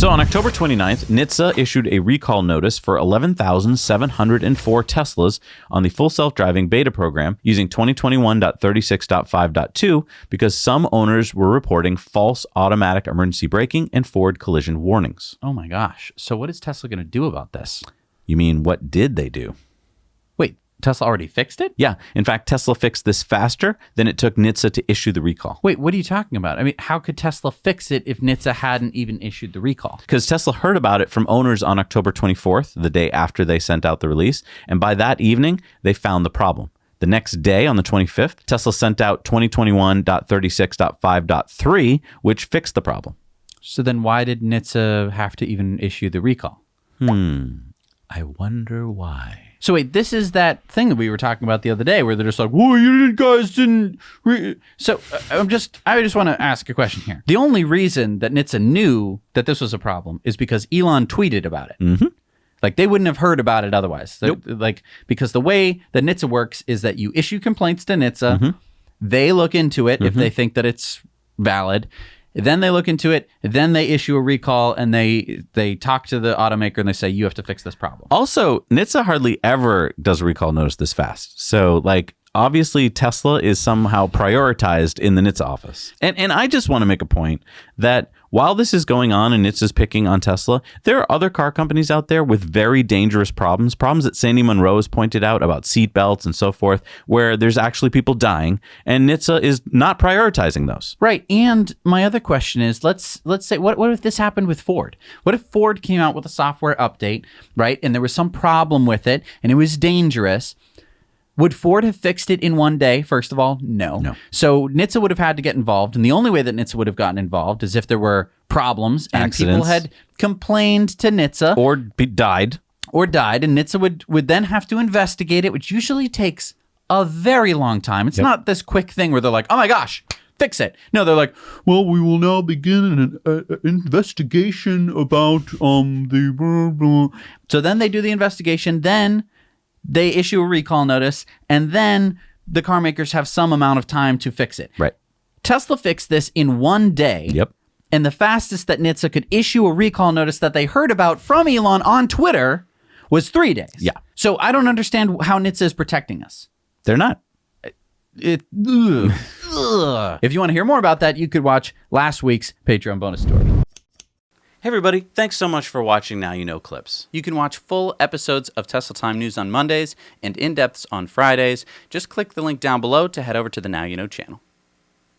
So on October 29th, NHTSA issued a recall notice for 11,704 Teslas on the full self-driving beta program using 2021.36.5.2 because some owners were reporting false automatic emergency braking and forward collision warnings. Oh my gosh. So what is Tesla going to do about this? You mean, what did they do? Wait, Tesla already fixed it? Yeah. In fact, Tesla fixed this faster than it took NHTSA to issue the recall. Wait, what are you talking about? I mean, how could Tesla fix it if NHTSA hadn't even issued the recall? Because Tesla heard about it from owners on October 24th, the day after they sent out the release. And by that evening, they found the problem. The next day, on the 25th, Tesla sent out 2021.36.5.3, which fixed the problem. So then why did NHTSA have to even issue the recall? I wonder why. So wait, this is that thing that we were talking about the other day where they're just like, "Whoa, you guys didn't." So I just want to ask a question here. The only reason that NHTSA knew that this was a problem is because Elon tweeted about it. Mm-hmm. Like they wouldn't have heard about it otherwise. Nope. Like because the way that NHTSA works is that you issue complaints to NHTSA, they look into it if they think that it's valid. Then they look into it, then they issue a recall, and they talk to the automaker and they say, you have to fix this problem. Also, NHTSA hardly ever does a recall notice this fast. So, like, obviously Tesla is somehow prioritized in the NHTSA office. And I just want to make a point that while this is going on and NHTSA's picking on Tesla, there are other car companies out there with very dangerous problems that Sandy Munro has pointed out about seat belts and so forth, where there's actually people dying, and NHTSA is not prioritizing those. Right. And my other question is, let's say, what if this happened with Ford? What if Ford came out with a software update, right, and there was some problem with it, and it was dangerous? Would Ford have fixed it in one day? First of all, no. So NHTSA would have had to get involved. And the only way that NHTSA would have gotten involved is if there were problems and accidents, people had complained to NHTSA. Or died. And NHTSA would then have to investigate it, which usually takes a very long time. It's not this quick thing where they're like, oh my gosh, fix it. No, they're like, well, we will now begin an investigation about the blah, blah. So then they do the investigation, then they issue a recall notice, and then the car makers have some amount of time to fix it. Right. Tesla fixed this in one day. Yep. And the fastest that NHTSA could issue a recall notice that they heard about from Elon on Twitter was 3 days. Yeah. So I don't understand how NHTSA is protecting us. They're not. If you want to hear more about that, you could watch last week's Patreon bonus story. Hey everybody, thanks so much for watching Now You Know Clips. You can watch full episodes of Tesla Time News on Mondays and in-depths on Fridays. Just click the link down below to head over to the Now You Know channel.